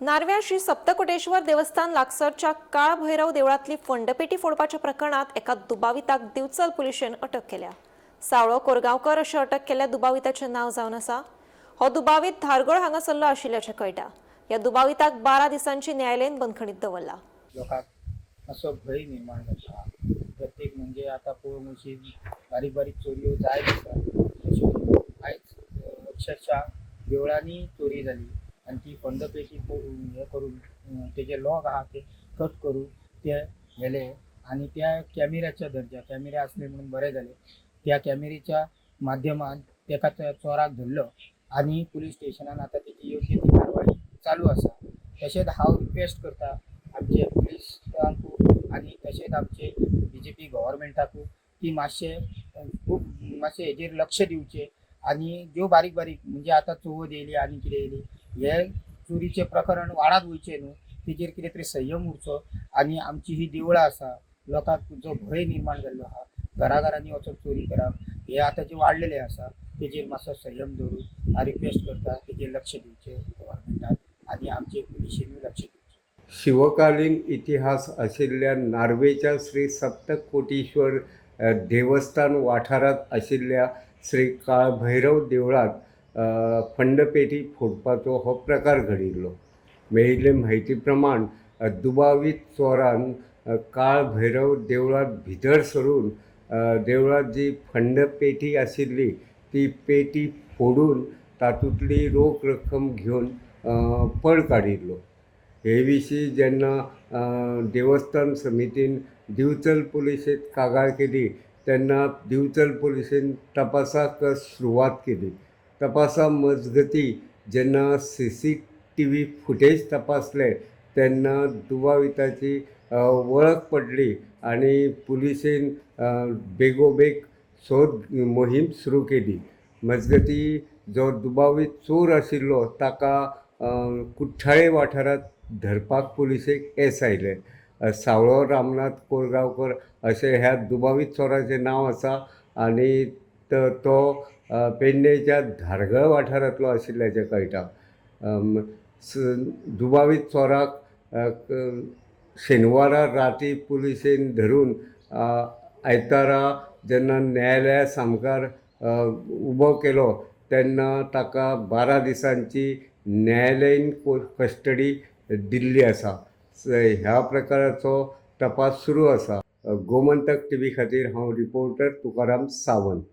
नारव्या श्री सप्तकोटेश्वर देवस्थान लागसरच्या काळ भैरव देवळातली फंडपेटी फोडपाच्या प्रकरणात एका दुबाविताक दिवचल पुलिशेन अटक केल्या। सावळो कोरगांवकर अशें अटक केल्ल्या दुबाविताचें नांव जावन आसा। हो दुबावीत धारगळ हांगासरलो आशिल्ल्याचें कळटा। ह्या दुबाविताक 12 दिसांची न्यायालयीन बंदखणीत दवरला। लोकांक असो भय निर्माण जाता। प्रत्येक म्हणजे आता पळोवंक अशी बारीक बारीक चोरयो जायत आसा। तश्यो आयज अक्षरशः देवळांनी चोरी जाली आनी ती फंडपेटी हे करून तेजे लॉक आहा ते कट करून ते गेले आनी त्या कॅमेऱ्याच्या दर्जा कॅमेरे असले म्हणून बरें जालें। त्या कॅमेऱ्याच्या माध्यमान तेका चोराक धरलो आनी पुलीस स्टेशनान आता तेची योग्य ती कारवाई चालू आसा। तशेंच हांव रिक्वेस्ट करता आमचे पुलिसांक आनी तशेंच आमचे BJP गव्हर्मेंटाकू की मातशें हेजेर लक्ष दिवचें आनी ज्यो बारीक बारीक म्हणजे आता चवथ येयली आनी कितें येयली हे चोरीचे प्रकरण वाडत वयचे न्हू तेजेर कितें तरी संयम उरचो आनी आमची ही देवळां आसा लोकांक जो भय निर्माण जाल्लो आहा घराघरांनी वचून चोरी करप हे आतां जे वाडलेले आसा तेजेर मातसो संयम दवरून हांव रिक्वेस्ट करता तेजेर लक्ष दिवचें गव्हर्मेंटान आनी आमचे पुलिशेनूय लक्ष दिवचें। शिवकालीन इतिहास आशिल्ल्या नार्वेच्या श्री सप्तकोटेश्वर देवस्थान वाठारांत आशिल्ल्या श्री काळभैरव देवळांत फंडपेटी फोडपाचो हो प्रकार घडिल्लो। मेळिल्ले म्हायती प्रमाण दुबावीत चोरान काळभैरव देवळांत भितर सरून देवळांत जी फंडपेटी आशिल्ली ती पेटी फोडून तातूंतली रोख रक्कम घेवन पळ काडिल्लो। हे विशीं जेन्ना देवस्थान समितीन दिवचल पुलिशेक कागाळ केली तेन्ना दिवचल पुलिशेन तपासाक सुरवात केली। तपासा मजगती जेन्ना CCTV फुटेज तपासले तेन्ना दुबाविताची वळख पडली आनी पुलिशेन बेगोबेग सोद मोहीम सुरू केली। मजगती जो दुबावीत चोर आशिल्लो ताका कुठ्ठाळे वाठारांत धरपाक पुलिशेक येस आयले। सावळो रामनाथ कोरगांवकर अशें ह्या दुबावीत चोराचें नांव आसा आनी तो पेडणेच्या धारगळ वाठारांतलो आशिल्ल्याचें कळटा। दुबावीत चोराक शेनवारा राती पुलिशेन धरून आयतारा जेन्ना न्यायालया सामकार उबो केलो तेन्ना ताका 12 दिसांची न्यायालयीन कस्टडी दिल्ली आसा। ह्या प्रकाराचो तपास सुरू आसा। गोमंतक TV खातीर हांव रिपोर्टर तुकाराम सावंत।